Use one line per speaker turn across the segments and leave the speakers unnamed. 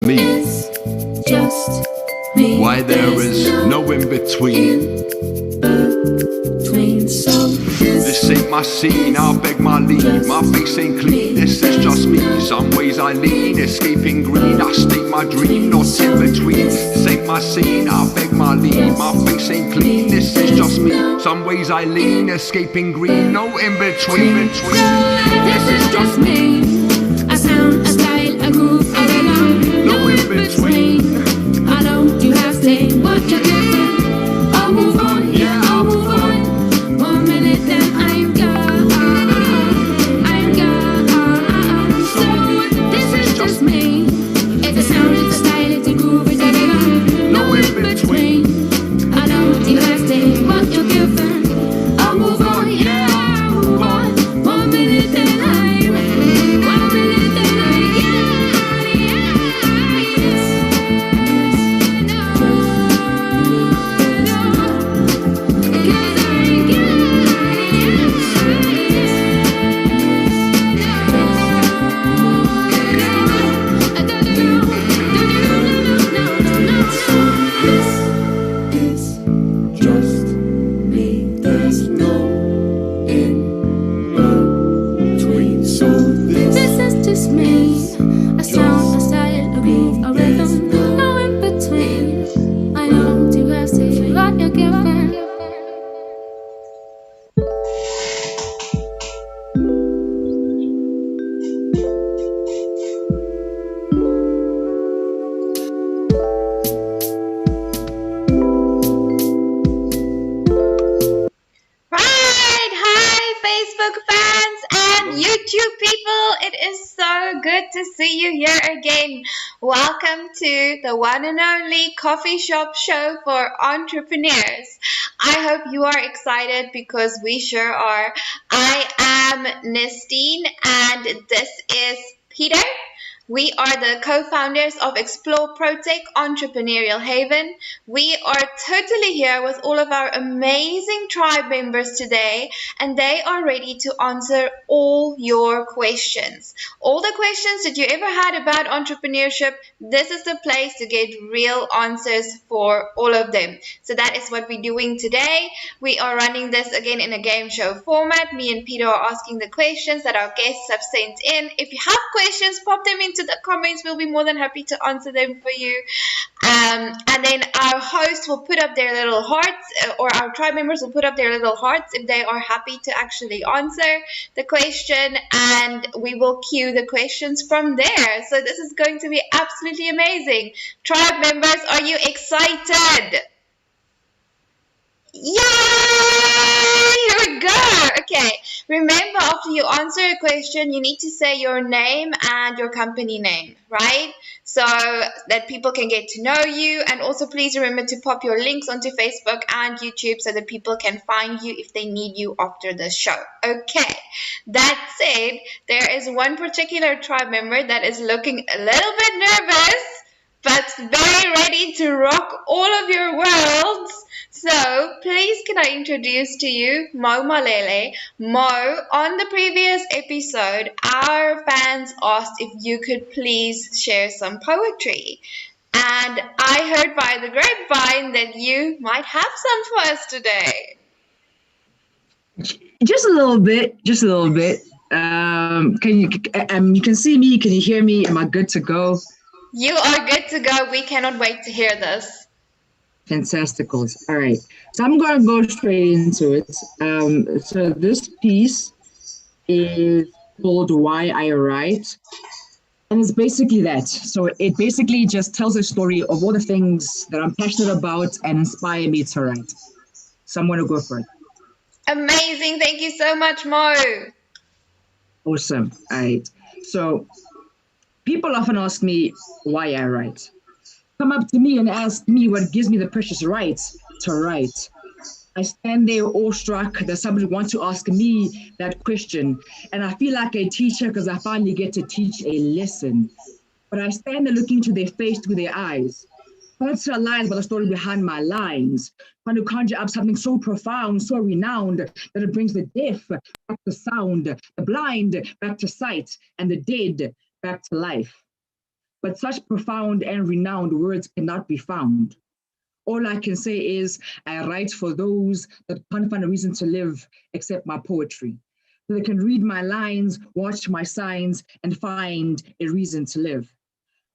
Me,
Just me.
why there is no in between.
So
This ain't my scene, I beg my leave. My face ain't clean, this is just me. Some ways I lean, escaping green. I state my dream, not in between. This ain't my scene, I beg my leave. My face ain't clean, this is just me. Some ways I lean, escaping green. No in between.
this is just me. A sound, a style, a groove, a rhythm.
No in between.
I don't you have to say what you're giving. I'll move on, yeah, I'll move on. 1 minute, then I'm gone. I'm gone. So this is just me. It's a sound, it's a style, it's a groove, it's a rhythm.
No in between.
I don't you have to say what you're giving. I'll move on, yeah, I'll move on. 1 minute, then I'm 1 minute, then I'm
Just me, there's no in between. So this
This is just me. A sound, a style, a groove, a rhythm. No in between. I know you have to what you're giving.
Right, hi Facebook fans and YouTube people. It is so good to see you here again. Welcome to the one and only coffee shop show for entrepreneurs. I hope you are excited because we sure are. I am Nestine and this is Peter. We are the co-founders of Explore ProTech Entrepreneurial Haven. We are totally here with all of our amazing tribe members today, and they are ready to answer all your questions. All the questions that you ever had about entrepreneurship, this is the place to get real answers for all of them. So that is what we're doing today. We are running this again in a game show format. Me and Peter are asking the questions that our guests have sent in. If you have questions, pop them into the comments. We'll be more than happy to answer them for you. And then our hosts will put up their little hearts, or our tribe members will put up their little hearts if they are happy to actually answer the question, and we will cue the questions from there. So this is going to be absolutely amazing. Tribe members, are you excited? Yay! Here we go. Okay. Remember, after you answer a question, you need to say your name and your company name, right? So that people can get to know you. And also, please remember to pop your links onto Facebook and YouTube so that people can find you if they need you after the show. Okay. That said, there is one particular tribe member that is looking a little bit nervous, but very ready to rock all of your worlds. So, please can I introduce to you Mo Malele. Mo, on the previous episode, our fans asked if you could please share some poetry. And I heard by the grapevine that you might have some for us today.
Just a little bit. Can you can see me? Can you hear me? Am I good to go?
You are good to go. We cannot wait to hear this.
Fantasticals. All right. So I'm going to go straight into it. So this piece is called Why I Write. And it's basically that. So it basically just tells a story of all the things that I'm passionate about and inspire me to write. So I'm going to go for it.
Amazing. Thank you so much, Mo.
Awesome. All right. So people often ask me why I write. Come up to me and ask me what gives me the precious right to write. I stand there awestruck that somebody wants to ask me that question. And I feel like a teacher because I finally get to teach a lesson. But I stand there looking into their face, through their eyes. Trying to realize about the story behind my lines. Trying to conjure up something so profound, so renowned, that it brings the deaf back to sound, the blind back to sight, and the dead back to life. but such profound and renowned words cannot be found. All I can say is I write for those that can't find a reason to live except my poetry. So they can read my lines, watch my signs, and find a reason to live.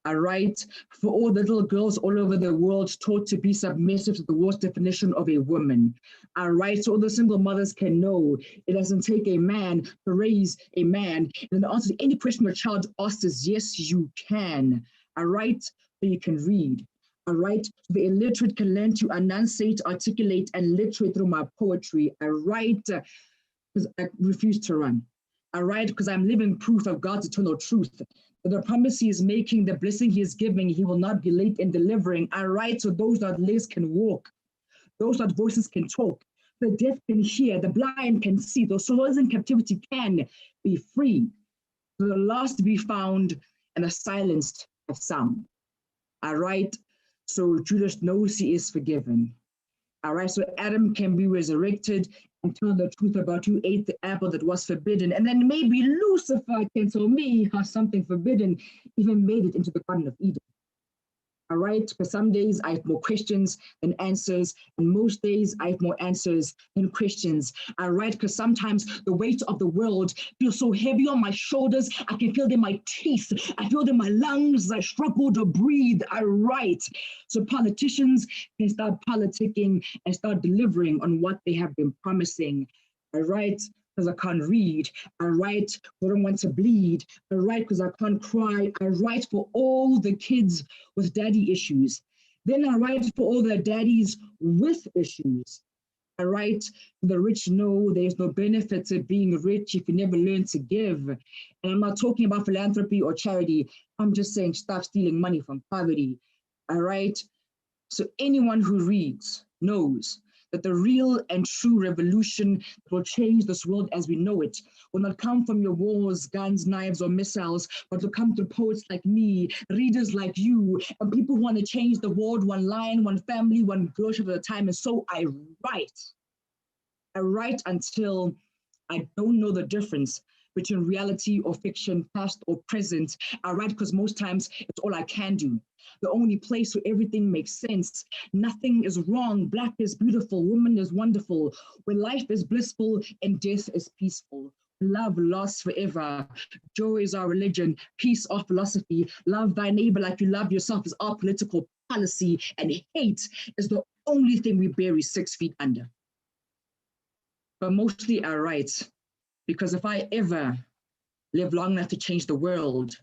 I write for all the little girls all over the world taught to be submissive to the world's definition of a woman. I write so all the single mothers can know it doesn't take a man to raise a man. And the answer to any question a child asks is yes, you can. I write so you can read. I write so the illiterate can learn to enunciate, articulate, and literate through my poetry. I write because I refuse to run. I write because I'm living proof of God's eternal truth. The promise he is making, the blessing he is giving, he will not be late in delivering. I write so those that legs can walk, those that voices can talk, the deaf can hear, the blind can see, those souls in captivity can be free, the lost be found, and the silenced have sound. I write so Judas knows he is forgiven. I write so Adam can be resurrected and tell the truth about who ate the apple that was forbidden. And then maybe Lucifer can tell me how something forbidden even made it into the Garden of Eden. All right, because some days I have more questions than answers, and most days I have more answers than questions. I write because sometimes the weight of the world feels so heavy on my shoulders, I can feel it in my teeth, I feel it in my lungs, I struggle to breathe. I write so politicians can start politicking and start delivering on what they have been promising. I write because I can't read. I write because I don't want to bleed. I write because I can't cry. I write for all the kids with daddy issues. Then I write for all the daddies with issues. I write for the rich know there's no benefit to being rich if you never learn to give. And I'm not talking about philanthropy or charity. I'm just saying stop stealing money from poverty. I write so anyone who reads knows that the real and true revolution that will change this world as we know it will not come from your wars, guns, knives, or missiles, but will come through poets like me, readers like you, and people who want to change the world one line, one family, one girl at a time. And so I write. I write until I don't know the difference between reality or fiction, past or present. I write because most times it's all I can do. The only place where everything makes sense. Nothing is wrong. Black is beautiful. Woman is wonderful. When life is blissful and death is peaceful. Love lasts forever. Joy is our religion. Peace our philosophy. Love thy neighbor like you love yourself is our political policy. And hate is the only thing we bury 6 feet under. But mostly I write because if I ever live long enough to change the world,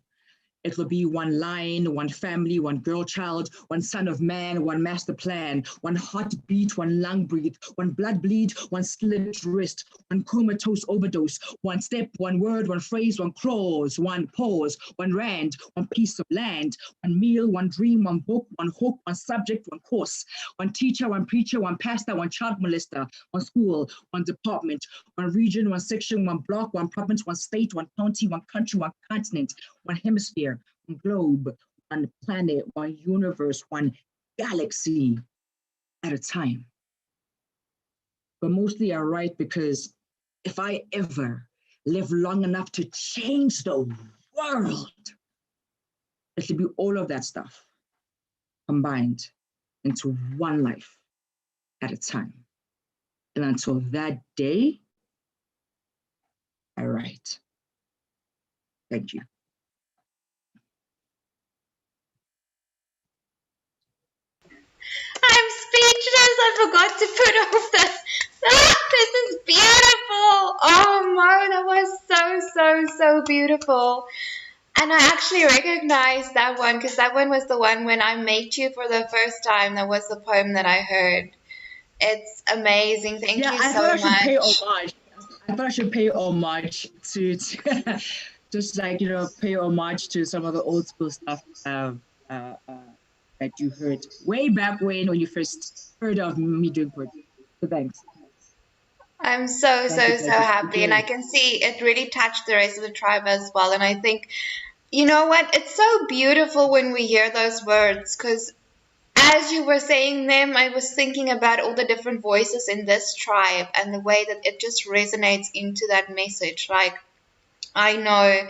it will be one line, one family, one girl child, one son of man, one master plan, one heartbeat, one lung breathe, one blood bleed, one slit wrist, one comatose overdose, one step, one word, one phrase, one clause, one pause, one rand, one piece of land, one meal, one dream, one book, one hook, one subject, one course, one teacher, one preacher, one pastor, one child molester, one school, one department, one region, one section, one block, one province, one state, one county, one country, one continent, one hemisphere, one globe, one planet, one universe, one galaxy at a time. But mostly I write because if I ever live long enough to change the world, it should be all of that stuff combined into one life at a time. And until that day, I write. Thank you.
I'm speechless. I forgot to put off this. Ah, this is beautiful. Oh, Mo, that was so beautiful. And I actually recognized that one because that one was the one when I met you for the first time. That was the poem that I heard. It's amazing. Thank you
I
so
thought I should
much.
pay homage. I thought I should pay homage to just like, pay homage to some of the old school stuff that you heard way back when you first heard of me doing poetry. So thanks.
I'm so happy. And I can see it really touched the rest of the tribe as well. And I think, you know what? It's so beautiful when we hear those words because as you were saying them, I was thinking about all the different voices in this tribe and the way that it just resonates into that message. Like, I know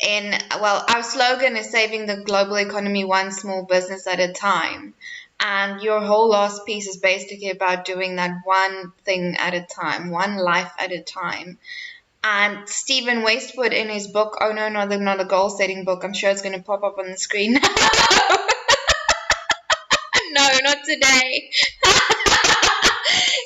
our slogan is saving the global economy one small business at a time. And your whole last piece is basically about doing that one thing at a time, one life at a time. And Stephen Westwood in his book, oh no, not a goal setting book. I'm sure it's going to pop up on the screen. No, not today.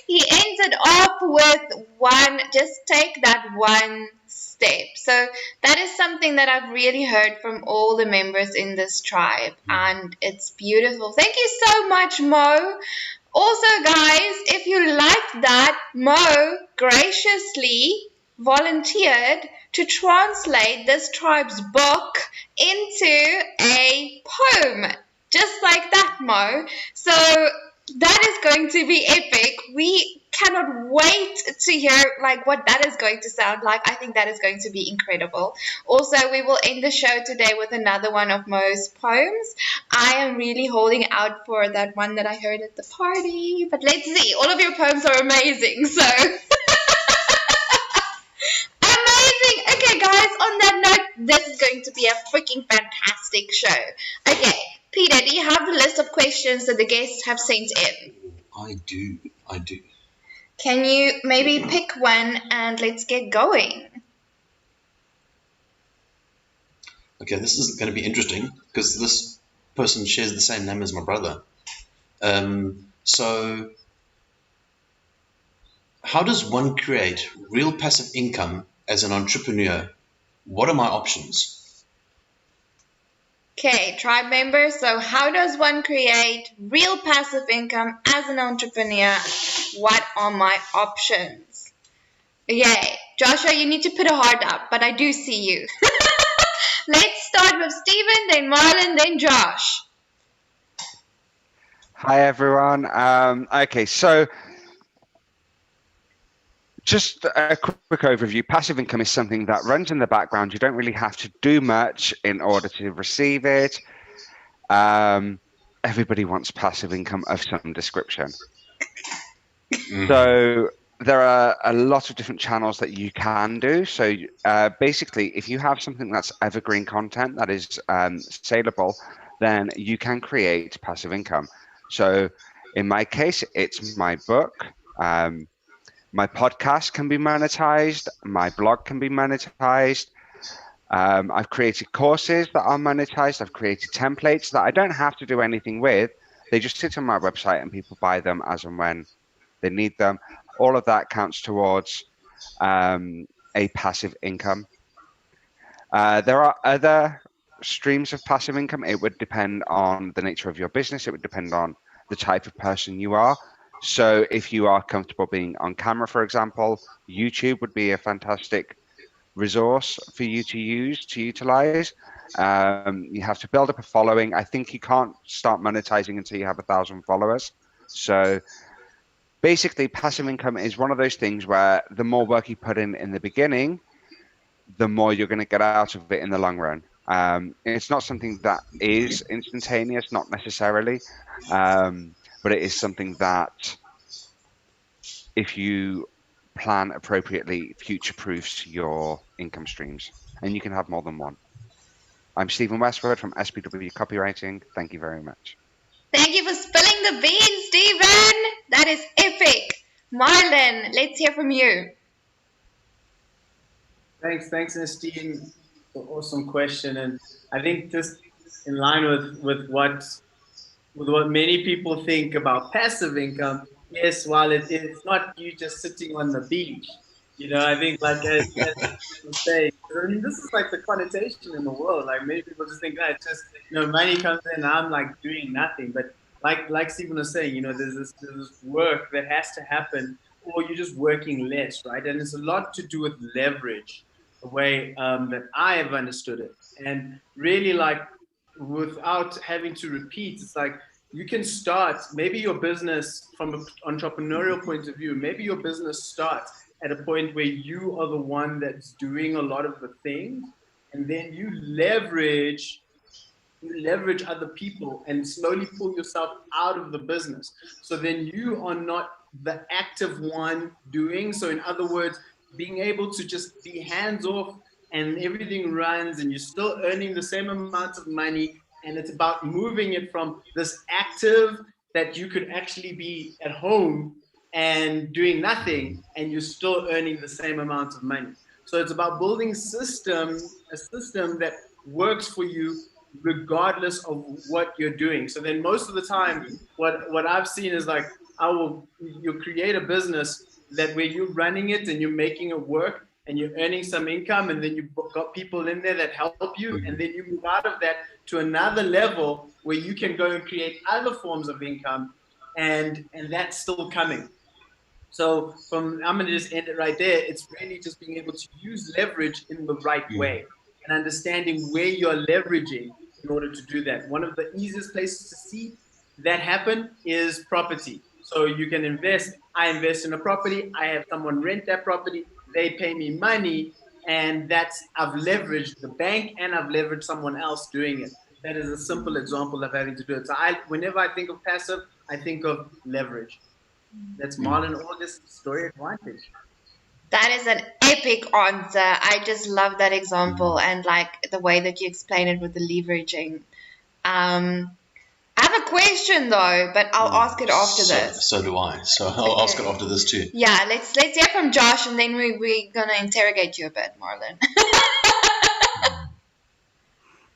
He ends it off with just take that one step. So that is something that I've really heard from all the members in this tribe, and it's beautiful. Thank you so much, Mo. Also, guys, if you like that, Mo graciously volunteered to translate this tribe's book into a poem. Just like that, Mo. So that is going to be epic. We cannot wait to hear what that is going to sound like. I think that is going to be incredible. Also, we will end the show today with another one of Mo's poems. I am really holding out for that one that I heard at the party. But let's see. All of your poems are amazing. So amazing. Okay, guys, on that note, this is going to be a freaking fantastic show. Okay, Peter, do you have the list of questions that the guests have sent in?
I do.
Can you maybe pick one and let's get going?
Okay, this is going to be interesting because this person shares the same name as my brother. So, how does one create real passive income as an entrepreneur? What are my options?
Okay, tribe members, so how does one create real passive income as an entrepreneur? What are my options? Okay, Joshua, you need to put a heart up, but I do see you. Let's start with Stephen, then Marlon, then Josh.
Hi, everyone. Okay, so just a quick overview. Passive income is something that runs in the background. You don't really have to do much in order to receive it. Everybody wants passive income of some description. So there are a lot of different channels that you can do. So basically, if you have something that's evergreen content that is saleable, then you can create passive income. So in my case, it's my book. My podcast can be monetized. My blog can be monetized. I've created courses that are monetized. I've created templates that I don't have to do anything with. They just sit on my website and people buy them as and when they need them. All of that counts towards a passive income. There are other streams of passive income. It would depend on the nature of your business. It would depend on the type of person you are. So if you are comfortable being on camera, for example, YouTube would be a fantastic resource for you to utilize. You have to build up a following. I think you can't start monetizing until you have 1,000 followers. So basically, passive income is one of those things where the more work you put in the beginning, the more you're going to get out of it in the long run. It's not something that is instantaneous, not necessarily. But it is something that, if you plan appropriately, future-proofs your income streams, and you can have more than one. I'm Stephen Westwood from SPW Copywriting. Thank you very much.
Thank you for spilling the beans, Stephen. That is epic. Marlon, let's hear from you.
Thanks, Ernestine, for awesome question. And I think just in line with what many people think about passive income, yes, while it's not you just sitting on the beach, I think as people say, I mean, this is like the connotation in the world. Like many people just think that it's just, money comes in and I'm like doing nothing. But like Stephen was saying, there's this work that has to happen, or you're just working less, right? And it's a lot to do with leverage, the way that I have understood it. And really, without having to repeat, it's like you can start maybe your business from an entrepreneurial point of view. Maybe your business starts at a point where you are the one that's doing a lot of the things, and then you leverage other people and slowly pull yourself out of the business. So then you are not the active one doing. So in other words, being able to just be hands off and everything runs and you're still earning the same amount of money. And it's about moving it from this active that you could actually be at home and doing nothing and you're still earning the same amount of money. So it's about building a system that works for you regardless of what you're doing. So then most of the time, what I've seen is like, you create a business that where you're running it and you're making it work and you're earning some income, and then you've got people in there that help you, and then you move out of that to another level where you can go and create other forms of income, and that's still coming. So I'm going to just end it right there. It's really just being able to use leverage in the right way and understanding where you're leveraging in order to do that. One of the easiest places to see that happen is property. So you can invest. I invest in a property. I have someone rent that property. They pay me money. And I've leveraged the bank and I've leveraged someone else doing it. That is a simple example of having to do it. So whenever I think of passive, I think of leverage. That's Marlon August's story advantage.
That is an epic answer. I just love that example and like the way that you explain it with the leveraging. I have a question though, but I'll ask it after this.
So do I. So I'll ask it after this too.
Yeah, let's hear from Josh, and then we're gonna interrogate you a bit, Marlon.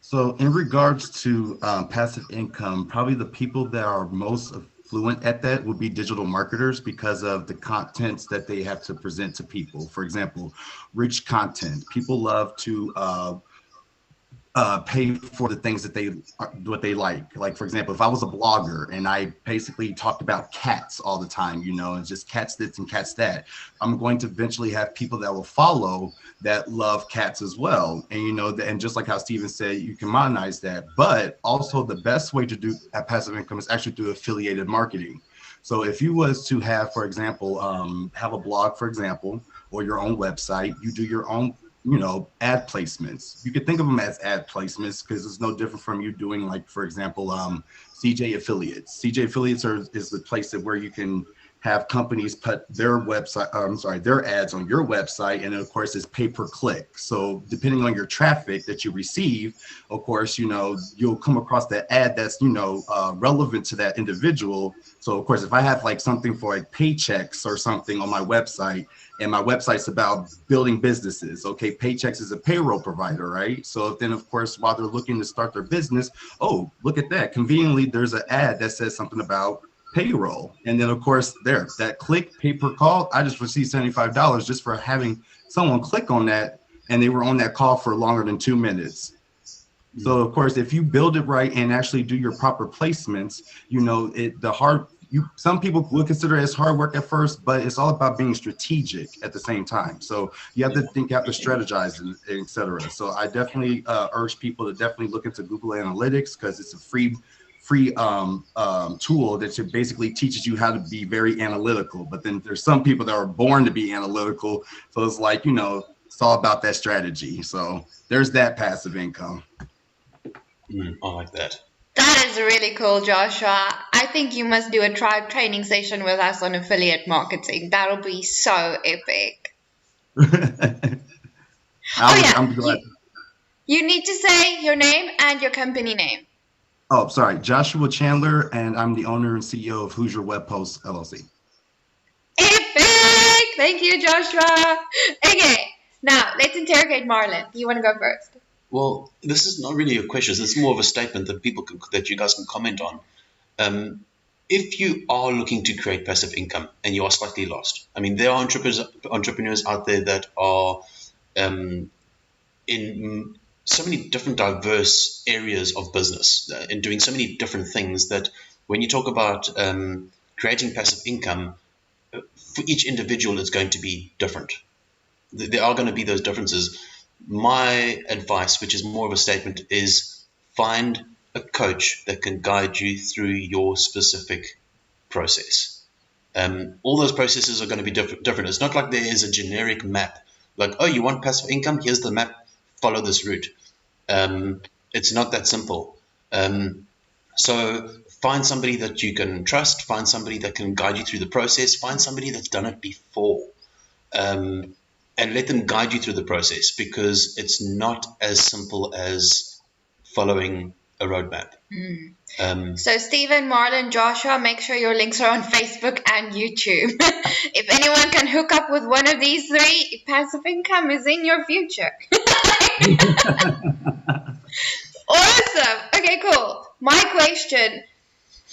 So in regards to passive income, probably the people that are most fluent at that would be digital marketers because of the contents that they have to present to people. For example, rich content. People love to pay for the things that what they like. Like, for example, if I was a blogger and I basically talked about cats all the time, and just cats this and cats that, I'm going to eventually have people that will follow that love cats as well. And, and just like how Steven said, you can monetize that. But also the best way to do passive income is actually through affiliated marketing. So if you was to have, for example, have a blog, for example, or your own website, you do your own ad placements. You could think of them as ad placements because it's no different from you doing, like, for example, CJ affiliates. CJ affiliates is the place where you can have companies put their their ads on your website, and of course it's pay per click. So depending on your traffic that you receive, of course, you'll come across that ad that's relevant to that individual. So of course, if I have like something for like paychecks or something on my website, and my website's about building businesses, okay, Paychecks is a payroll provider, right? So then of course, while they're looking to start their business, oh, look at that, conveniently there's an ad that says something about payroll. And then of course that click, pay per call, I just received $75 just for having someone click on that, and they were on that call for longer than 2 minutes. So of course, if you build it right and actually do your proper placements, some people would consider it as hard work at first, but it's all about being strategic at the same time. So you have to think, you have to strategize, and et cetera. So I definitely urge people to definitely look into Google Analytics because it's a free tool that basically teaches you how to be very analytical. But then there's some people that are born to be analytical. So it's like, it's all about that strategy. So there's that passive income.
I like that.
That is really cool, Joshua. I think you must do a tribe training session with us on affiliate marketing. That'll be so epic.
I'm glad.
You need to say your name and your company name.
Oh, sorry. Joshua Chandler, and I'm the owner and CEO of Hoosier Web Posts, LLC.
Epic! Thank you, Joshua. Okay, now let's interrogate Marlon. Do you want to go first?
Well, this is not really a question. It's more of a statement that you guys can comment on. If you are looking to create passive income and you are slightly lost, I mean, there are entrepreneurs out there that are in so many different diverse areas of business and doing so many different things that when you talk about creating passive income, for each individual, it's going to be different. There are going to be those differences. My advice, which is more of a statement, is find a coach that can guide you through your specific process. All those processes are going to be different. It's not like there is a generic map. Like, oh, you want passive income? Here's the map. Follow this route. It's not that simple. So find somebody that you can trust. Find somebody that can guide you through the process. Find somebody that's done it before. and let them guide you through the process, because it's not as simple as following a roadmap.
So Stephen, Marlon, Joshua, make sure your links are on Facebook and YouTube. If anyone can hook up with one of these three, passive income is in your future. Awesome. Okay, cool. My question,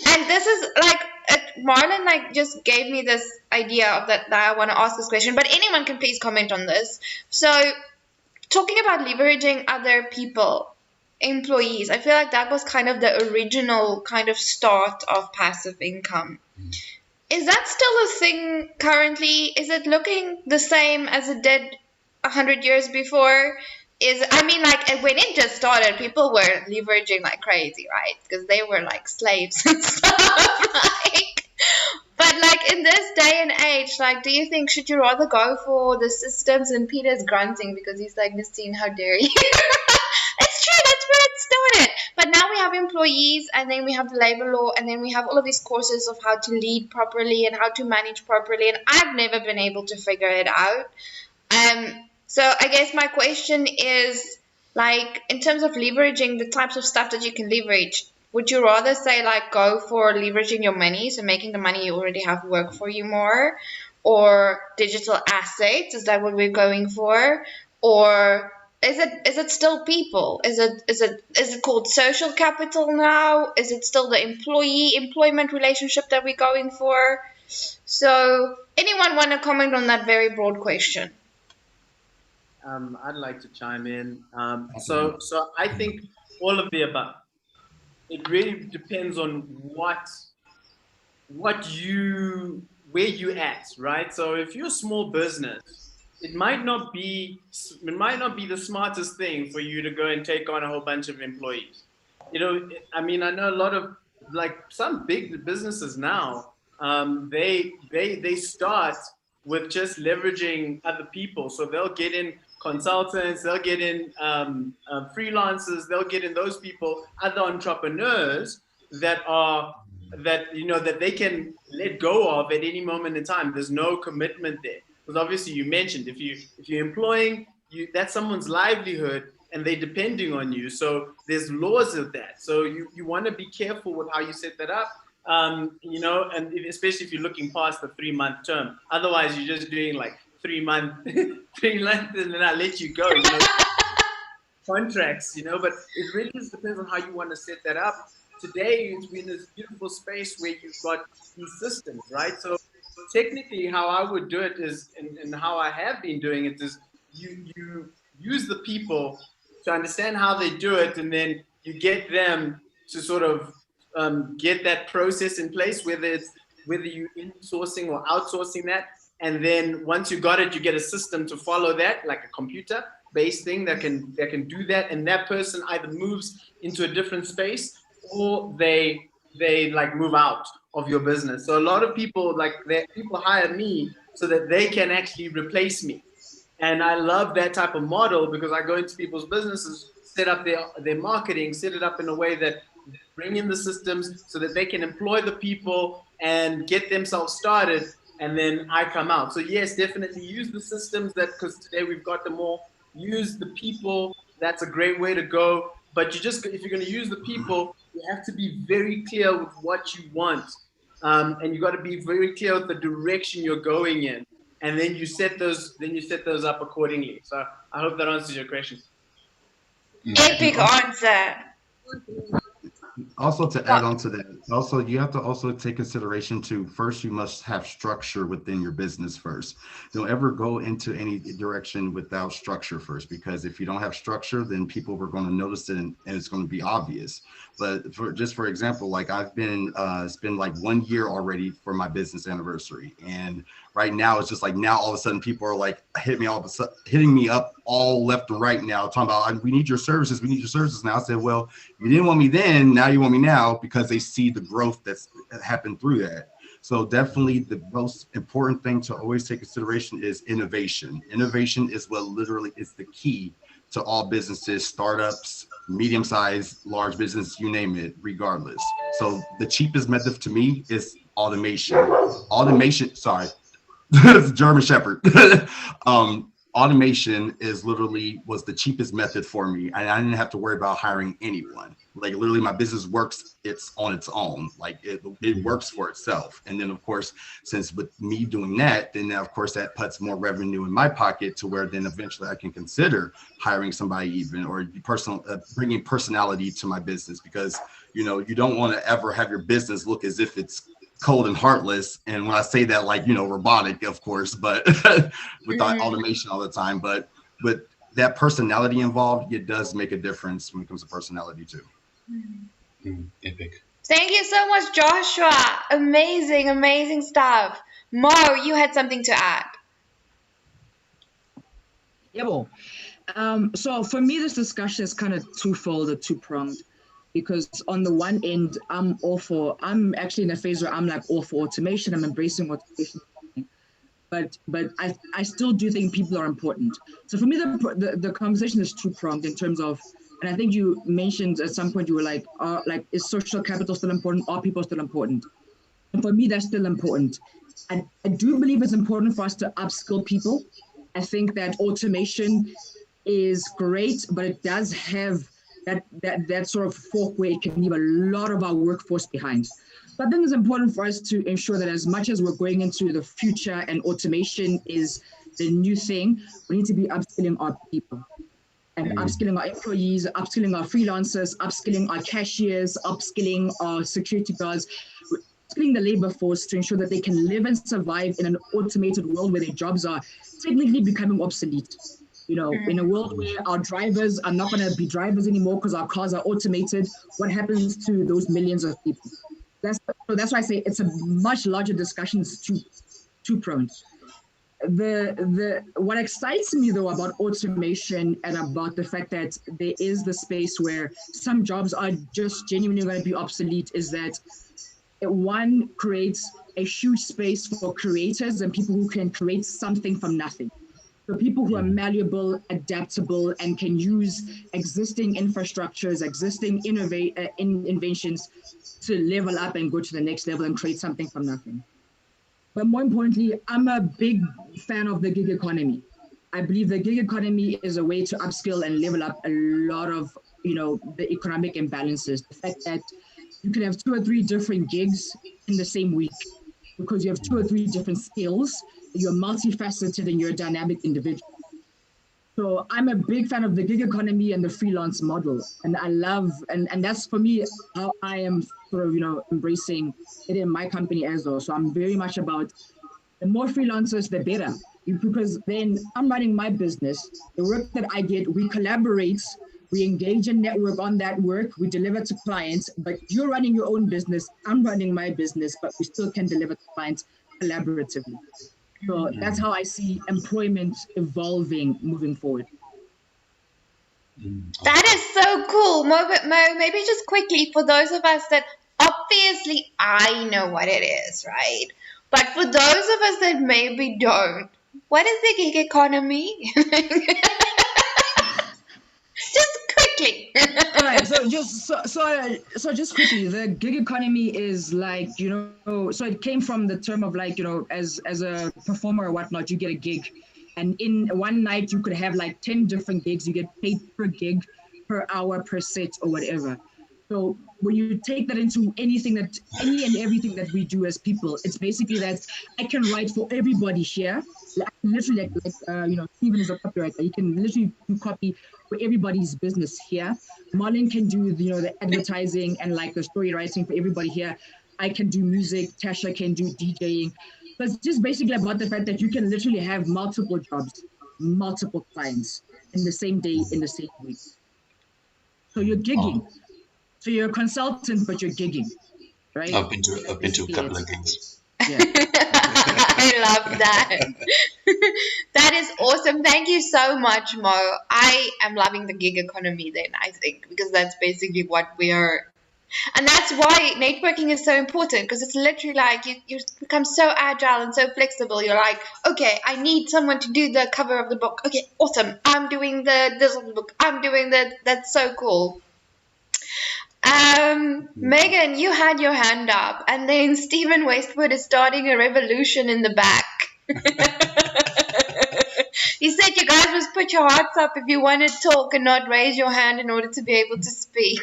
and this is like, Marlon like just gave me this idea of that I want to ask this question, but anyone can please comment on this. So talking about leveraging other people, employees, I feel like that was kind of the original kind of start of passive income. Is that still a thing currently? Is it looking the same as it did 100 years before? Like when it just started, people were leveraging like crazy, right? Because they were like slaves and stuff. But like in this day and age, like, do you think, should you rather go for the systems? And Peter's grunting because he's like, Nastine, how dare you? It's true, that's where it started. But now we have employees, and then we have the labor law, and then we have all of these courses of how to lead properly and how to manage properly. And I've never been able to figure it out. So I guess my question is, like, in terms of leveraging the types of stuff that you can leverage, would you rather say like go for leveraging your money, so making the money you already have work for you more, or digital assets? Is that what we're going for? Or is it still people? Is it called social capital now? Is it still the employment relationship that we're going for? So anyone want to comment on that very broad question?
I'd like to chime in. So I think all of the above. It really depends on where you at, right? So if you're a small business, it might not be the smartest thing for you to go and take on a whole bunch of employees. I know a lot of, like, some big businesses now, they start with just leveraging other people. So they'll get in consultants, they'll get in freelancers, they'll get in those people, other entrepreneurs that they can let go of at any moment in time. There's no commitment there. Because obviously you mentioned, if you're employing, that's someone's livelihood and they're depending on you. So there's laws of that. So you want to be careful with how you set that up. And especially if you're looking past the 3-month term. Otherwise you're just doing like 3 months, and then I let you go, contracts, but it really just depends on how you want to set that up. Today, we're in this beautiful space where you've got these systems, right? So technically how I would do it is, and how I have been doing it is, you use the people to understand how they do it, and then you get them to sort of get that process in place, whether you're insourcing or outsourcing that. And then once you got it, you get a system to follow that, like a computer-based thing that can do that. And that person either moves into a different space, or they like move out of your business. So a lot of people people hire me so that they can actually replace me. And I love that type of model, because I go into people's businesses, set up their marketing, set it up in a way that bring in the systems so that they can employ the people and get themselves started. And then I come out. So yes, definitely use the systems, because today we've got them all. Use the people. That's a great way to go. But if you're going to use the people, you have to be very clear with what you want. And you got to be very clear with the direction you're going in. And then you set those up accordingly. So I hope that answers your question.
Epic answer.
Also, to add on to that, also you have to also take consideration to, first you must have structure within your business first. Don't ever go into any direction without structure first, because if you don't have structure, then people are going to notice it, and it's going to be obvious. But for example, like I've been, it's been like 1 year already for my business anniversary, and right now it's just like, now all of a sudden people are like hitting me up all left and right now, talking about, we need your services, we need your services now. I said, well, you didn't want me then, now you want me now, because they see the growth that's happened through that. So definitely the most important thing to always take consideration is innovation. Innovation is what literally is the key to all businesses, startups, medium-sized, large business, you name it, regardless. So the cheapest method to me is automation. Sorry, German Shepherd. automation was the cheapest method for me. And I didn't have to worry about hiring anyone. Like literally my business works, it's on its own. Like it works for itself. And then of course, since with me doing that, then of course that puts more revenue in my pocket to where then eventually I can consider hiring somebody even, or bringing personality to my business, because, you know, you don't want to ever have your business look as if it's cold and heartless. And when I say that, like, you know, robotic, of course, but without automation all the time, but with that personality involved, it does make a difference when it comes to personality too.
Epic.
Thank you so much, Joshua. Amazing, amazing stuff. Mo, you had something to add.
Yeah, well, so for me, this discussion is kind of twofold or two-pronged, because on the one end, I'm actually in a phase where I'm like all for automation. I'm embracing automation. But I still do think people are important. So for me, the conversation is two-pronged in terms of, and I think you mentioned at some point, you were like, is social capital still important? Are people still important? And for me, that's still important. I do believe it's important for us to upskill people. I think that automation is great, but it does have that sort of fork where it can leave a lot of our workforce behind. So I think it's important for us to ensure that as much as we're going into the future and automation is the new thing, we need to be upskilling our people and upskilling our employees, upskilling our freelancers, upskilling our cashiers, upskilling our security guards, upskilling the labor force to ensure that they can live and survive in an automated world where their jobs are technically becoming obsolete. You know, in a world where our drivers are not going to be drivers anymore because our cars are automated, what happens to those millions of people? That's why I say it's a much larger discussion. It's too prone. What excites me though about automation and about the fact that there is the space where some jobs are just genuinely going to be obsolete is that one creates a huge space for creators and people who can create something from nothing. So people who are malleable, adaptable, and can use existing infrastructures, existing inventions to level up and go to the next level and create something from nothing. But more importantly, I'm a big fan of the gig economy. I believe the gig economy is a way to upskill and level up a lot of, you know, the economic imbalances. The fact that you can have 2 or 3 different gigs in the same week because you have 2 or 3 different skills. You're multifaceted and you're a dynamic individual. So I'm a big fan of the gig economy and the freelance model. And I love, and that's for me, how I am sort of, you know, embracing it in my company as well. So I'm very much about the more freelancers, the better. Because then I'm running my business. The work that I get, we collaborate, we engage and network on that work, we deliver to clients, but you're running your own business, I'm running my business, but we still can deliver to clients collaboratively. So that's how I see employment evolving moving forward.
That is so cool. Mo, maybe just quickly for those of us that obviously I know what it is, right? But for those of us that maybe don't, what is the gig economy? Just quickly.
All right, so just quickly, the gig economy is like, you know, so it came from the term of like, you know, as a performer or whatnot, you get a gig, and in one night you could have like 10 different gigs. You get paid per gig, per hour, per set, or whatever. So when you take that into any and everything that we do as people, it's basically that I can write for everybody here. Like, literally, you know, Steven is a copywriter. He can literally do copy for everybody's business here. Marlon can do, you know, the advertising and like the story writing for everybody here. I can do music. Tasha can do DJing. So it's just basically about the fact that you can literally have multiple jobs, multiple clients in the same day, in the same week. So you're gigging. So you're a consultant, but you're gigging, right?
I've been to a couple of gigs.
Yeah.
I love that. That is awesome. Thank you so much, Mo. I am loving the gig economy then, I think, because that's basically what we are. And that's why networking is so important, because it's literally like you become so agile and so flexible. You're like, okay, I need someone to do the cover of the book. Okay, awesome. I'm doing this of the book. I'm doing that. That's so cool. Megan, you had your hand up, and then Stephen Westwood is starting a revolution in the back. You said you guys must put your hearts up if you want to talk and not raise your hand in order to be able to speak.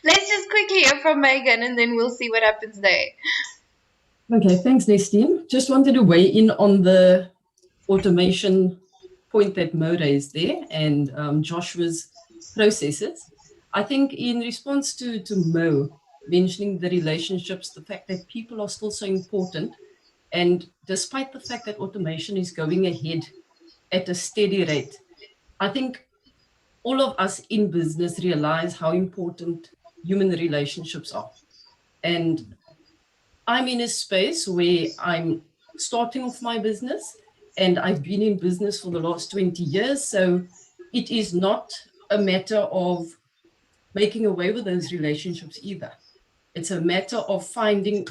Let's just quickly hear from Megan and then we'll see what happens there.
Okay, thanks, Nestine. Just wanted to weigh in on the automation point that Mo raised there and Joshua's processes. I think in response to Mo mentioning the relationships, the fact that people are still so important, and despite the fact that automation is going ahead at a steady rate, I think all of us in business realize how important human relationships are. And I'm in a space where I'm starting off my business, and I've been in business for the last 20 years. So it is not a matter of making away with those relationships either. It's a matter of finding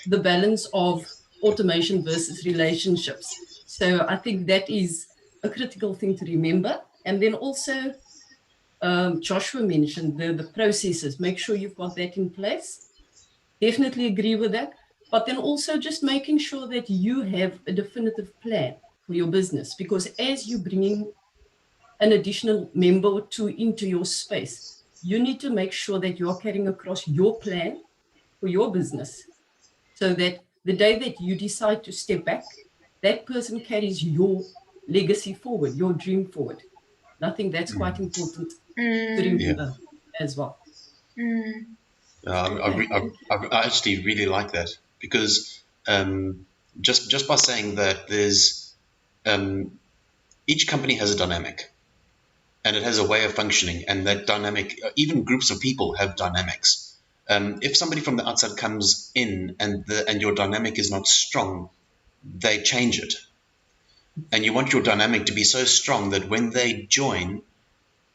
the balance of automation versus relationships. So I think that is a critical thing to remember. And then also, Joshua mentioned the processes. Make sure you've got that in place. Definitely agree with that. But then also just making sure that you have a definitive plan for your business, because as you bring in an additional member or two into your space, you need to make sure that you're carrying across your plan for your business, so that the day that you decide to step back, that person carries your legacy forward, your dream forward. And I think that's quite important to remember as well.
I actually really like that, because just by saying that there's each company has a dynamic, and it has a way of functioning, and that dynamic, even groups of people have dynamics. If somebody from the outside comes in and your dynamic is not strong, they change it. And you want your dynamic to be so strong that when they join,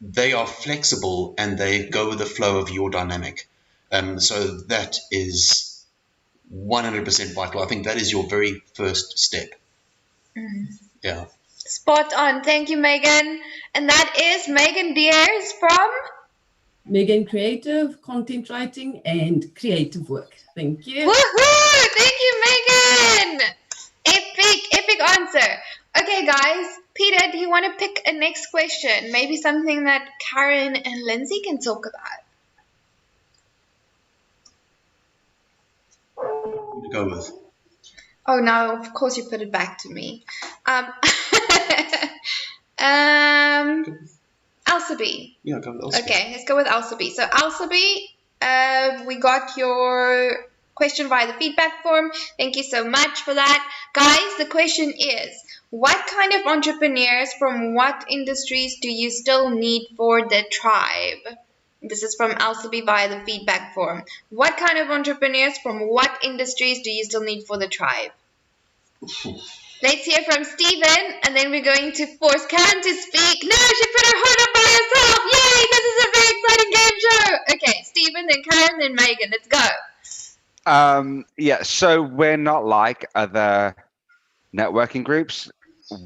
they are flexible and they go with the flow of your dynamic. So that is 100% vital. I think that is your very first step. Yeah.
Spot on. Thank you, Megan. And that is Megan Deers from
Megan Creative, Content Writing, and Creative Work. Thank you.
Woohoo! Thank you, Megan. Epic answer. Okay, guys. Peter, do you want to pick a next question? Maybe something that Karen and Lindsay can talk about.
Go with.
Oh no! Of course, you put it back to me. Alsaby.
Yeah, go with Alsaby.
Okay, let's go with Alsaby. So Alsaby, we got your question via the feedback form. Thank you so much for that. Guys, the question is, what kind of entrepreneurs from what industries do you still need for the tribe? This is from Alsaby via the feedback form. What kind of entrepreneurs from what industries do you still need for the tribe? Let's hear from Stephen, and then we're going to force Karen to speak. No, she put her heart up by herself. Yay, this is a very exciting game show. Okay, Stephen, then Karen, then Megan. Let's go.
Yeah, so we're not like other networking groups.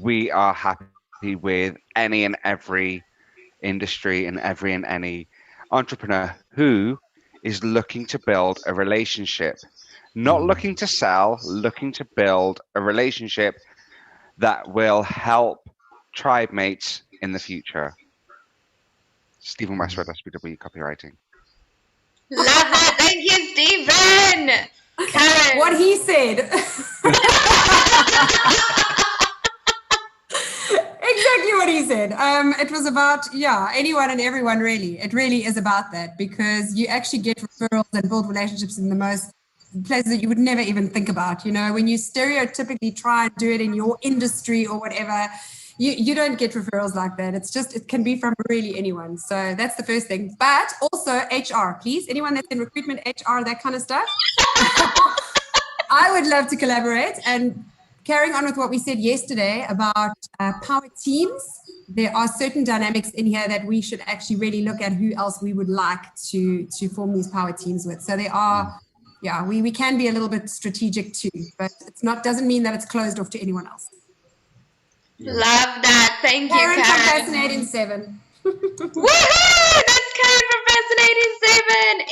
We are happy with any and every industry and every and any entrepreneur who is looking to build a relationship. Not looking to sell, looking to build a relationship that will help tribe mates in the future. Stephen Westwood, SBW Copywriting.
Love that. Thank you, Stephen. Karen.
What he said. Exactly what he said. It was about, anyone and everyone, really. It really is about that, because you actually get referrals and build relationships in the most places that you would never even think about. You know, when you stereotypically try and do it in your industry or whatever, you don't get referrals like that. It's just, it can be from really anyone. So that's the first thing. But also HR, please. Anyone that's in recruitment, HR, that kind of stuff. I would love to collaborate. And carrying on with what we said yesterday about power teams, there are certain dynamics in here that we should actually really look at who else we would like to form these power teams with. So there are, we can be a little bit strategic too, but it's not, doesn't mean that it's closed off to anyone else.
Love that. Thank you, Karen.
From Fascinating 7.
Woohoo! That's Karen from Fascinating 7.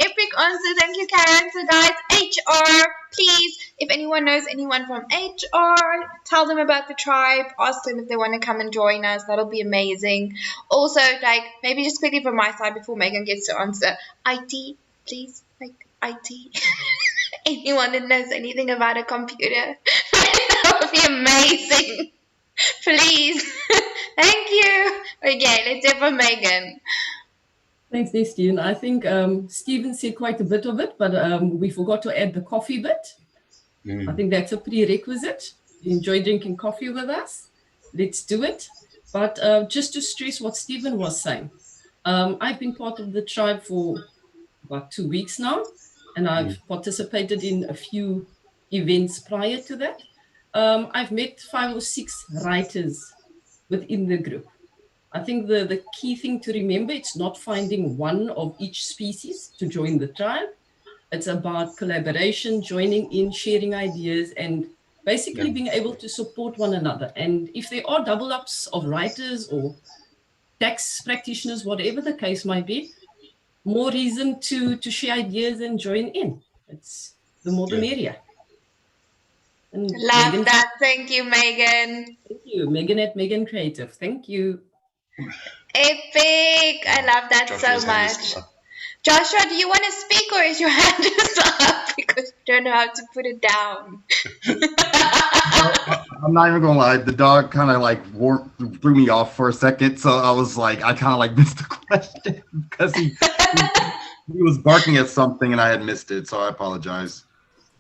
Epic answer. Thank you, Karen. So guys, HR, please, if anyone knows anyone from HR, tell them about the tribe. Ask them if they want to come and join us. That'll be amazing. Also, like, maybe just quickly from my side before Megan gets to answer, IT, please, like IT. Anyone that knows anything about a computer, that would be amazing. Please. Thank you. Okay, let's hear from Megan.
Thanks, Stephen. I think Stephen said quite a bit of it, but we forgot to add the coffee bit. I think that's a prerequisite. You enjoy drinking coffee with us? Let's do it. But just to stress what Stephen was saying, I've been part of the tribe for about 2 weeks now, and I've participated in a few events prior to that. I've met 5 or 6 writers within the group. I think the key thing to remember, it's not finding one of each species to join the tribe. It's about collaboration, joining in, sharing ideas, and basically being able to support one another. And if there are double ups of writers or tax practitioners, whatever the case might be, more reason to share ideas and join in. It's the more the merrier. And
Love
Megan,
that. Thank you, Megan.
thank you. Megan at Megan Creative. Thank you.
Epic. I love that
Joshua's
so
hand is
much.
still up.
Joshua, do you want to speak or is your hand just up? Because you don't know how to put it down.
I'm not even gonna lie. The dog kind of like threw me off for a second, so I was like, I kind of like missed the question because he was barking at something and I had missed it, so I apologize.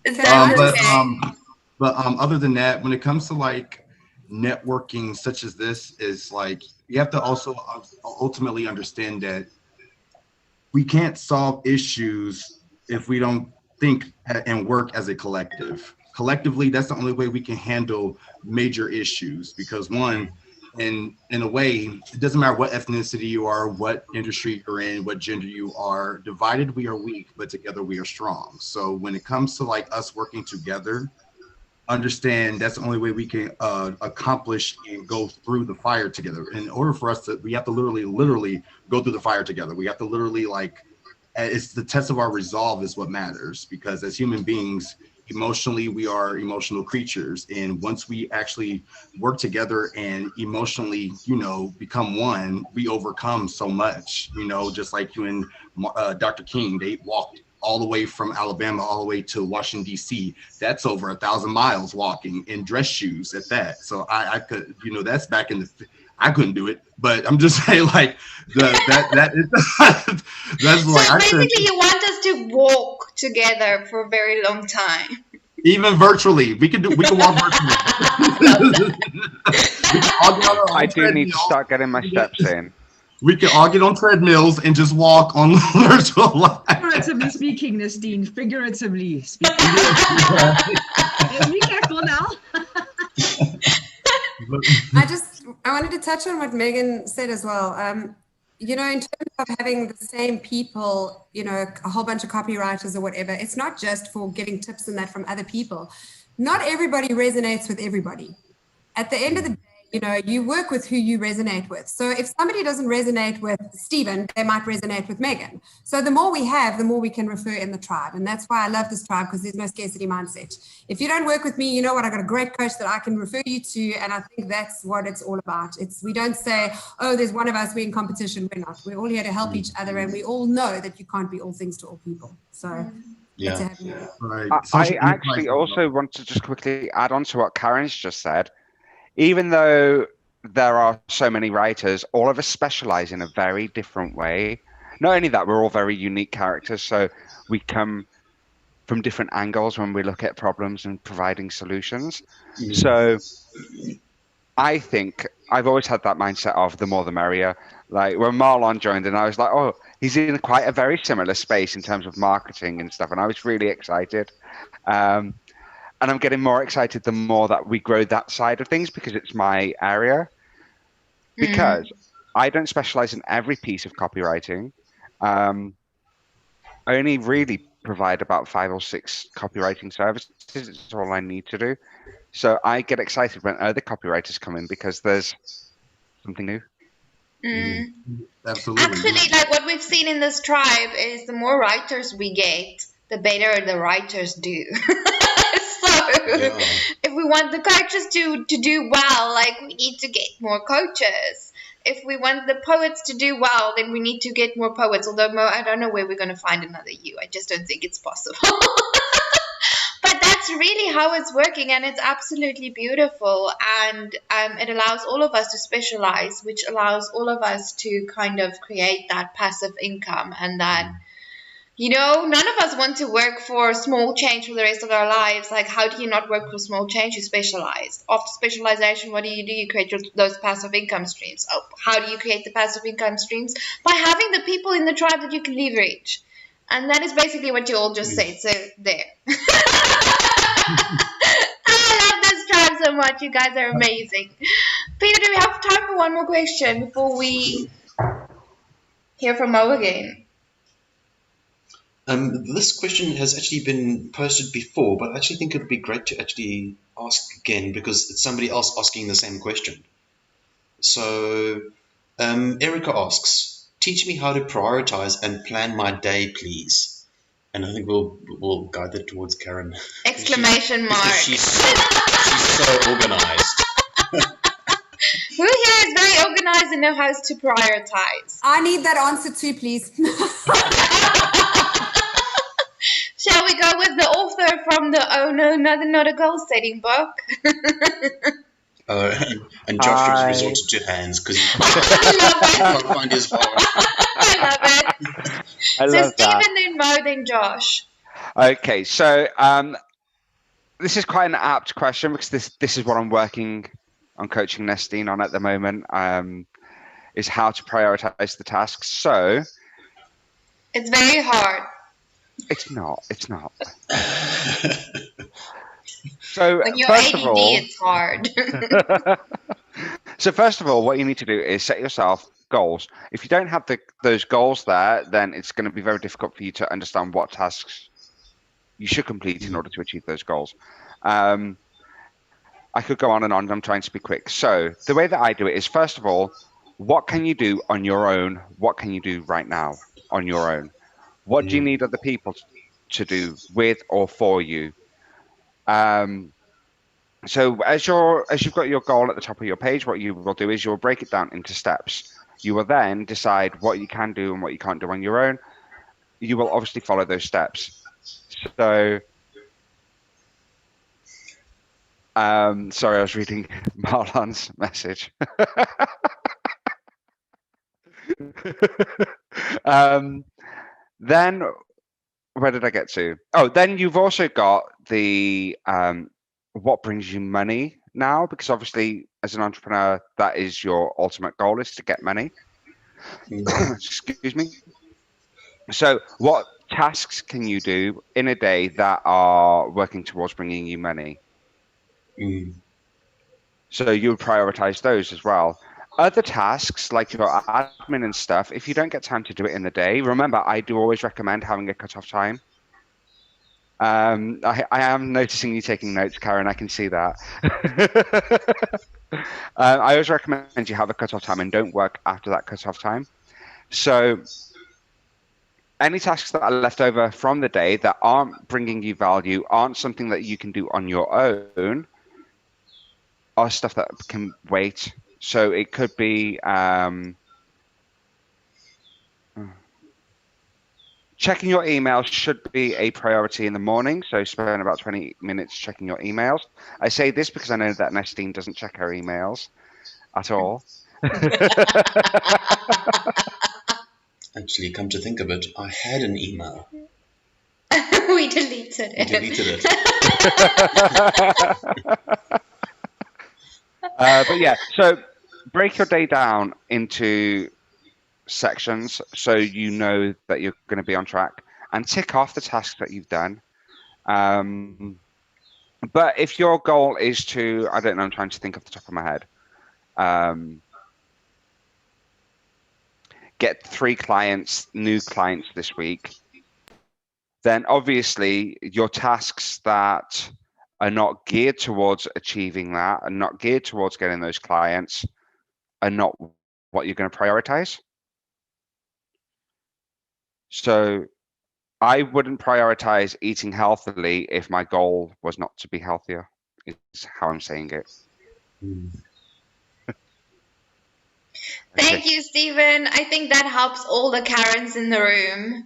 But other than that, when it comes to like networking such as this, is like you have to also ultimately understand that we can't solve issues if we don't think and work as a collective. Collectively, that's the only way we can handle major issues, because one, in a way, it doesn't matter what ethnicity you are, what industry you're in, what gender you are. Divided we are weak, but together we are strong. So when it comes to like us working together, understand that's the only way we can accomplish and go through the fire together. In order for us to, we have to literally go through the fire together. We have to literally, like, it's the test of our resolve is what matters, because as human beings, emotionally, we are emotional creatures. And once we actually work together and emotionally, you know, become one, we overcome so much, you know, just like you and Dr. King, they walked all the way from Alabama all the way to Washington, D.C. That's over 1,000 miles walking in dress shoes at that. So I could, you know, that's back in the, I couldn't do it, but I'm just saying, like, that is, that's
So
like,
basically you want us to walk together for a very long time.
even virtually, we can walk virtually. We can all get on
I do need to
treadmills.
start getting my steps in.
We can all get on treadmills and just walk on virtual life.
Figuratively speaking, Nestine, figuratively speaking. Be careful now.
I wanted to touch on what Megan said as well. You know, in terms of having the same people, you know, a whole bunch of copywriters or whatever, it's not just for getting tips and that from other people. Not everybody resonates with everybody. At the end of the day, you know, you work with who you resonate with. So if somebody doesn't resonate with Stephen, they might resonate with Megan. So the more we have, the more we can refer in the tribe. And that's why I love this tribe, because there's no scarcity mindset. If you don't work with me, you know what, I got a great coach that I can refer you to. And I think that's what it's all about. We don't say, oh, there's one of us, we're in competition. We're not. We're all here to help each other. And we all know that you can't be all things to all people. So
Yeah.
Right.
I actually also want to just quickly add on to what Karen's just said. Even though there are so many writers, all of us specialize in a very different way. Not only that, we're all very unique characters, so we come from different angles when we look at problems and providing solutions. So I think I've always had that mindset of the more the merrier. Like when Marlon joined, and I was like, oh, he's in quite a very similar space in terms of marketing and stuff, and I was really excited. And I'm getting more excited the more that we grow that side of things, because it's my area. Because I don't specialize in every piece of copywriting. I only really provide about 5 or 6 copywriting services. It's all I need to do. So I get excited when other copywriters come in, because there's something new.
Absolutely.
Actually, like what we've seen in this tribe is the more writers we get, the better the writers do. So if we want the coaches to do well, like we need to get more coaches. If we want the poets to do well, then we need to get more poets. Although Mo, I don't know where we're going to find another you. I just don't think it's possible. But that's really how it's working, and it's absolutely beautiful. And it allows all of us to specialize, which allows all of us to kind of create that passive income. And that, none of us want to work for small change for the rest of our lives. Like, how do you not work for small change? You specialize. After specialization, what do? You create those passive income streams. Oh, how do you create the passive income streams? By having the people in the tribe that you can leverage. And that is basically what you all just said. So there. I love this tribe so much. You guys are amazing. Peter, do we have time for one more question before we hear from Mo again?
This question has actually been posted before, but I actually think it would be great to actually ask again because it's somebody else asking the same question. So Erica asks, teach me how to prioritize and plan my day, please. And I think we'll guide that towards Karen.
Exclamation mark.
She's so organized.
Who here is very organized and knows how to prioritize?
I need that answer too, please.
Shall we go with the author from the Oh No, Not a Goal Setting book?
And Josh has resorted to hands because he can't find his phone.
I love it.
I love
Stephen, then Mo, then Josh.
Okay, so this is quite an apt question because this is what I'm working on coaching Nestine on at the moment, is how to prioritize the tasks. So
it's very hard.
It's not. So
when you're
first
ADD,
of all,
it's hard.
So first of all, what you need to do is set yourself goals. If you don't have those goals there, then it's going to be very difficult for you to understand what tasks you should complete in order to achieve those goals. I could go on and on. I'm trying to be quick. So the way that I do it is, first of all, what can you do on your own? What can you do right now on your own? What do you need other people to do with or for you? So as you've got your goal at the top of your page, what you will do is you'll break it down into steps. You will then decide what you can do and what you can't do on your own. You will obviously follow those steps. So, sorry, I was reading Marlon's message. Then where did I get to? Oh, then you've also got the what brings you money now, because obviously as an entrepreneur, that is your ultimate goal, is to get money. Excuse me. So what tasks can you do in a day that are working towards bringing you money? So you would prioritize those as well. Other tasks like your admin and stuff, if you don't get time to do it in the day, remember, I do always recommend having a cutoff time. I am noticing you taking notes, Karen. I can see that. I always recommend you have a cutoff time and don't work after that cutoff time. So any tasks that are left over from the day that aren't bringing you value, aren't something that you can do on your own, are stuff that can wait. So it could be checking your emails should be a priority in the morning. So spend about 20 minutes checking your emails. I say this because I know that Nestine doesn't check her emails at all.
Actually, come to think of it, I had an email.
We deleted it.
But yeah, so break your day down into sections so you know that you're going to be on track, and tick off the tasks that you've done. But if your goal is to, I don't know, I'm trying to think off the top of my head, get 3 new clients this week, then obviously your tasks that are not geared towards achieving that and not geared towards getting those clients are not what you're going to prioritize. So I wouldn't prioritize eating healthily if my goal was not to be healthier, is how I'm saying it.
Thank you, Stephen. I think that helps all the Karens in the room,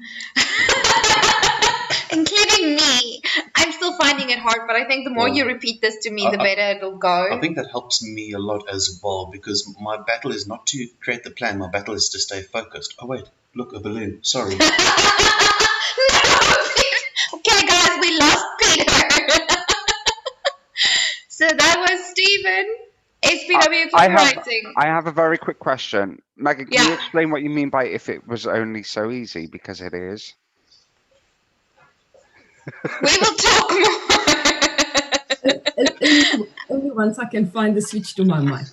including me. I'm still finding it hard, but I think the more you repeat this to me, the better it'll go.
I think that helps me a lot as well, because my battle is not to create the plan. My battle is to stay focused. Oh, wait, look, a balloon. Sorry.
No! Okay, guys, we lost Peter. So that was Stephen. SPW copywriting.
I have a very quick question. Megan, can you
Yeah.
explain what you mean by if it was only so easy? Because it is.
We will talk more.
Only once I can find the switch to my mic.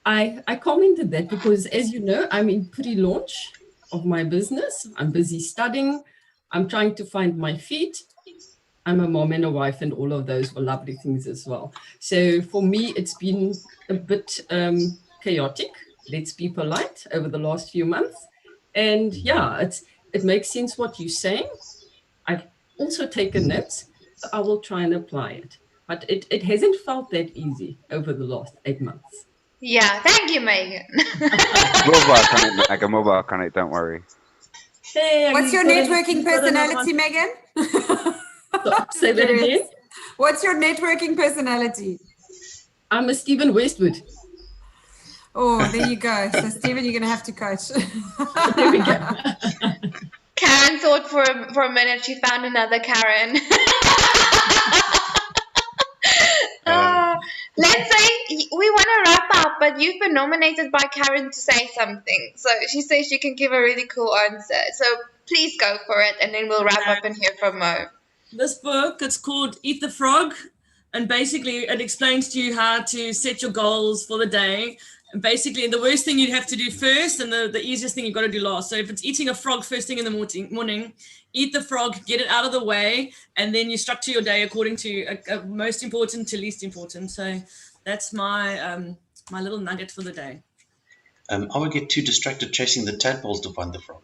I commented that because, as you know, I'm in pre-launch of my business. I'm busy studying. I'm trying to find my feet. I'm a mom and a wife, and all of those were lovely things as well. So for me, it's been a bit chaotic, let's be polite, over the last few months. And yeah, it makes sense what you're saying. I've also taken notes, so I will try and apply it. But it hasn't felt that easy over the last 8 months.
Yeah, thank you, Megan.
We'll work on it, Megan. We'll work on it. Don't worry.
Hey,
What's your networking personality, Megan?
Say that again.
What's your networking personality?
I'm a Stephen Westwood.
Oh, there you go. So, Stephen, you're going to have to coach.
There we go.
Karen thought for a minute she found another Karen. Let's say we want to wrap up, but you've been nominated by Karen to say something. So she says she can give a really cool answer. So please go for it, and then we'll wrap up and hear from Mo.
This book, it's called Eat the Frog, and basically it explains to you how to set your goals for the day. And basically the worst thing you'd have to do first and the easiest thing you've got to do last. So if it's eating a frog first thing in the morning, eat the frog, get it out of the way, and then you structure your day according to most important to least important. So that's my my little nugget for the day.
I would get too distracted chasing the tadpoles to find the frog.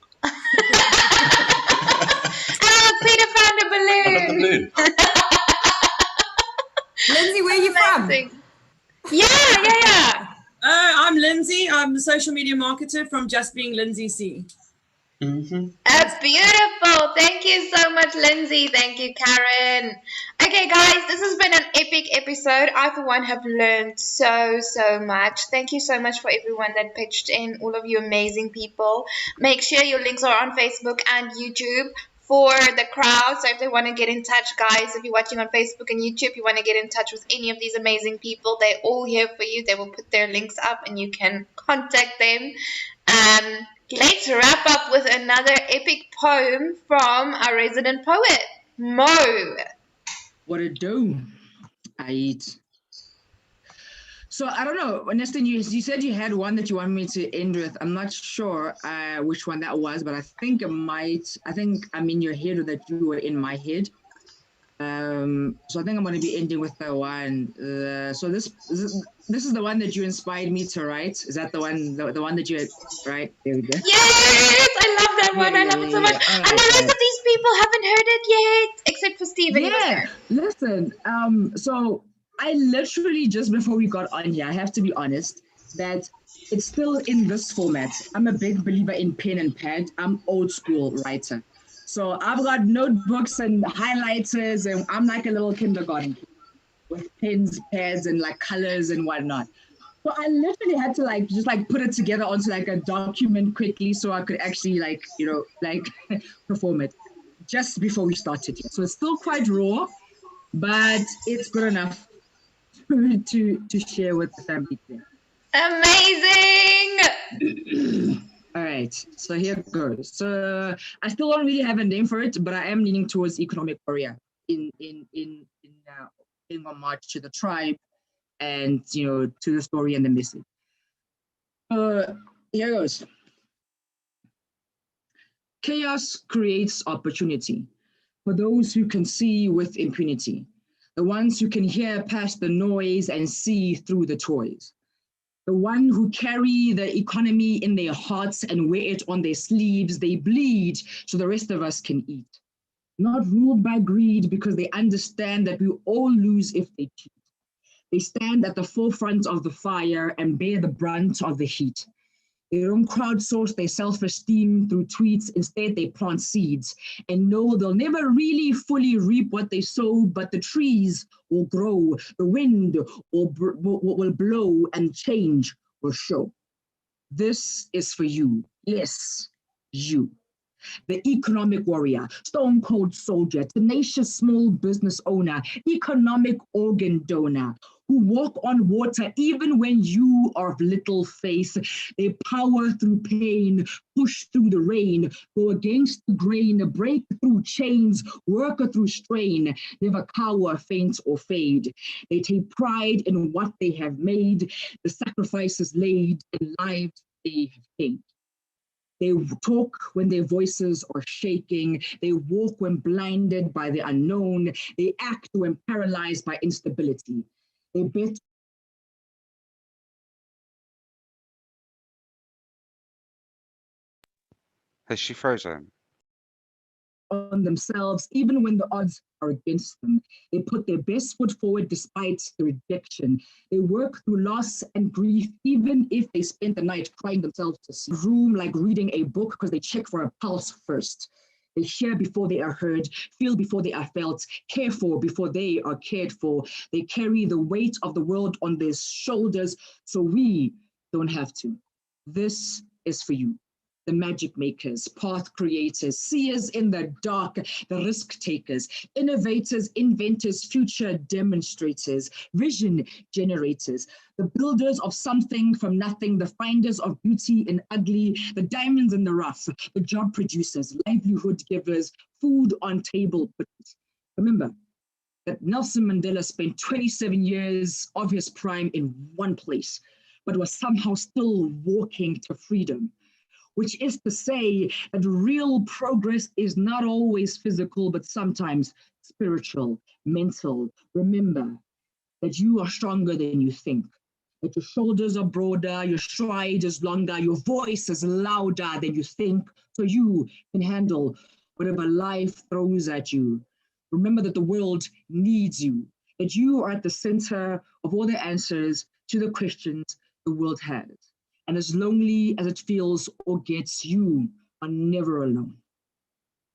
Peter found a balloon.
Lindsay, where are you from?
Yeah.
I'm Lindsay. I'm the social media marketer from Just Being Lindsay C.
That's beautiful. Thank you so much, Lindsay. Thank you, Karen. Okay, guys, this has been an epic episode. I, for one, have learned so much. Thank you so much for everyone that pitched in, all of you amazing people. Make sure your links are on Facebook and YouTube for the crowd. So if they want to get in touch, guys, if you're watching on Facebook and YouTube, you want to get in touch with any of these amazing people, they're all here for you. They will put their links up and you can contact them. Let's wrap up with another epic poem from our resident poet, Mo.
What a do. So I don't know, Nestin, you said you had one that you wanted me to end with. I'm not sure which one that was, but I think I'm in your head, or that you were in my head. So I think I'm going to be ending with the one. So this is the one that you inspired me to write. Is that the one that you had, right? There we go.
Yes, I love that one. I love it so much.
Yeah.
And the rest of these people haven't heard it yet, except for Stephen.
Yeah, listen. So I literally, just before we got on here, I have to be honest, that it's still in this format. I'm a big believer in pen and pad. I'm old school writer. So I've got notebooks and highlighters, and I'm like a little kindergarten kid with pens, pads, and like colors and whatnot. So I literally had to just put it together onto like a document quickly so I could actually perform it just before we started here. So it's still quite raw, but it's good enough to share with the family here.
Amazing!
All right, so here it goes. So I still don't really have a name for it, but I am leaning towards economic warrior in homage to the tribe and to the story and the message. Here goes. Chaos creates opportunity for those who can see with impunity, the ones who can hear past the noise and see through the toys. the one who carry the economy in their hearts and wear it on their sleeves. They bleed so the rest of us can eat. Not ruled by greed because they understand that we all lose if they cheat. They stand at the forefront of the fire and bear the brunt of the heat. They don't crowdsource their self-esteem through tweets. Instead, they plant seeds and know they'll never really fully reap what they sow, but the trees will grow, the wind will blow, and change will show. This is for you. Yes, you. The economic warrior, stone cold soldier, tenacious small business owner, economic organ donor, who walk on water even when you are of little faith. They power through pain, push through the rain, go against the grain, break through chains, work through strain, never cower, faint, or fade. They take pride in what they have made, the sacrifices laid, and lives they have changed. They talk when their voices are shaking. They walk when blinded by the unknown. They act when paralyzed by instability. They bet
Has she frozen?
on themselves, even when the odds are against them. They put their best foot forward despite the rejection. They work through loss and grief, even if they spend the night crying themselves to sleep. Room like reading a book because they check for a pulse first. They hear before they are heard, feel before they are felt, care for before they are cared for. They carry the weight of the world on their shoulders so we don't have to. This is for you. The magic makers, path creators, seers in the dark, the risk takers, innovators, inventors, future demonstrators, vision generators, the builders of something from nothing, the finders of beauty in ugly, the diamonds in the rough, the job producers, livelihood givers, food on table putters. Remember that Nelson Mandela spent 27 years of his prime in one place, but was somehow still walking to freedom. Which is to say that real progress is not always physical, but sometimes spiritual, mental. Remember that you are stronger than you think, that your shoulders are broader, your stride is longer, your voice is louder than you think, so you can handle whatever life throws at you. Remember that the world needs you, that you are at the center of all the answers to the questions the world has. And as lonely as it feels or gets, you are never alone.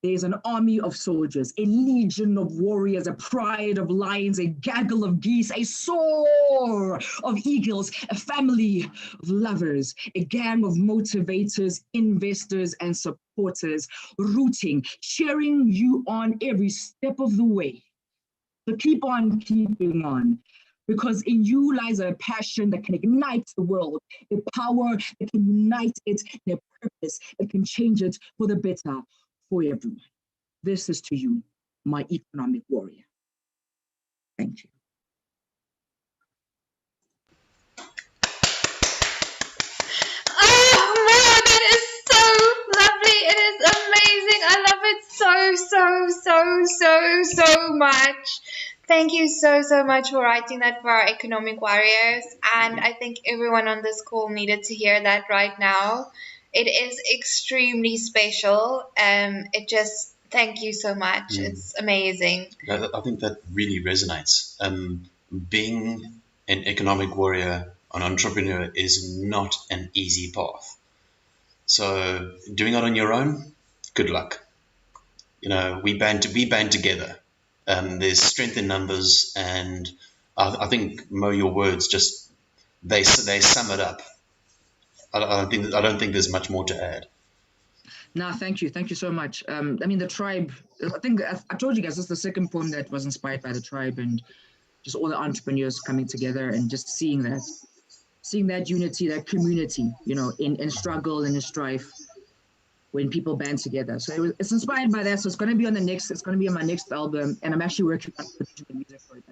There's an army of soldiers, a legion of warriors, a pride of lions, a gaggle of geese, a soar of eagles, a family of lovers, a gang of motivators, investors, and supporters, rooting, cheering you on every step of the way. So keep on keeping on, because in you lies a passion that can ignite the world, a power that can unite it, and a purpose that can change it for the better for everyone. This is to you, my economic warrior. Thank you.
Oh, Mo, that is so lovely. It is amazing. I love it so much. Thank you so much for writing that for our economic warriors. And I think everyone on this call needed to hear that right now. It is extremely special. Thank you so much. It's amazing.
I think that really resonates. Being an economic warrior, an entrepreneur, is not an easy path. So doing it on your own, good luck. You know, we band together. There's strength in numbers, and I think, Mo, your words just they sum it up. I don't think there's much more to add.
No, thank you so much. I mean, the tribe. I think I told you guys this is the second poem that was inspired by the tribe and just all the entrepreneurs coming together and just seeing that unity, that community, you know, in struggle and in strife, when people band together. So it's inspired by that. So it's going to be on my next album, and I'm actually working on producing the music for it.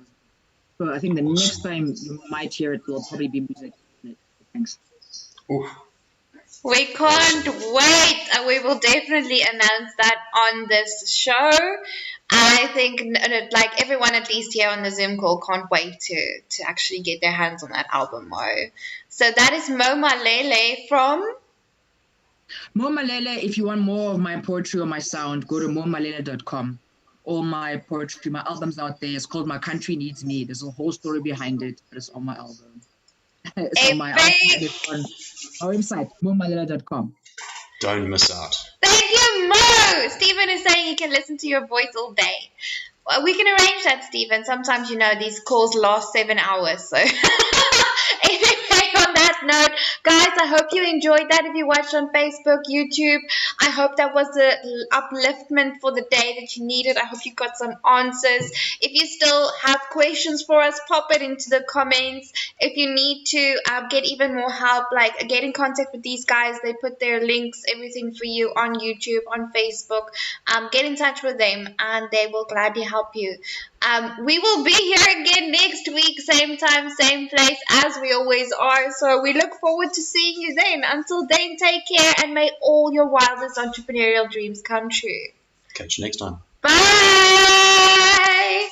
So I think the next time you might hear it will probably be music. Thanks.
Oof.
We can't wait. We will definitely announce that on this show. I think like everyone at least here on the Zoom call can't wait to actually get their hands on that album, Mo. So that is Mo Malele from
Mo Malele. If you want more of my poetry or my sound, go to momalele.com. All my poetry, my album's out there. It's called My Country Needs Me. There's a whole story behind it, but it's on my album. It's on my album. It's on our website, momalele.com.
Don't miss out.
Thank you, Mo. Stephen is saying he can listen to your voice all day. Well, we can arrange that, Stephen. Sometimes, these calls last 7 hours. So anyway, on that note, guys, I hope you enjoyed that. If you watched on Facebook, YouTube, I hope that was the upliftment for the day that you needed. I hope you got some answers. If you still have questions for us, pop it into the comments. If you need to get even more help, like get in contact with these guys. They put their links, everything for you on YouTube, on Facebook. Get in touch with them and they will gladly help you. We will be here again next week, same time, same place, as we always are. So we look forward to seeing you then. Until then, take care and may all your wildest entrepreneurial dreams come true.
Catch you next time.
Bye!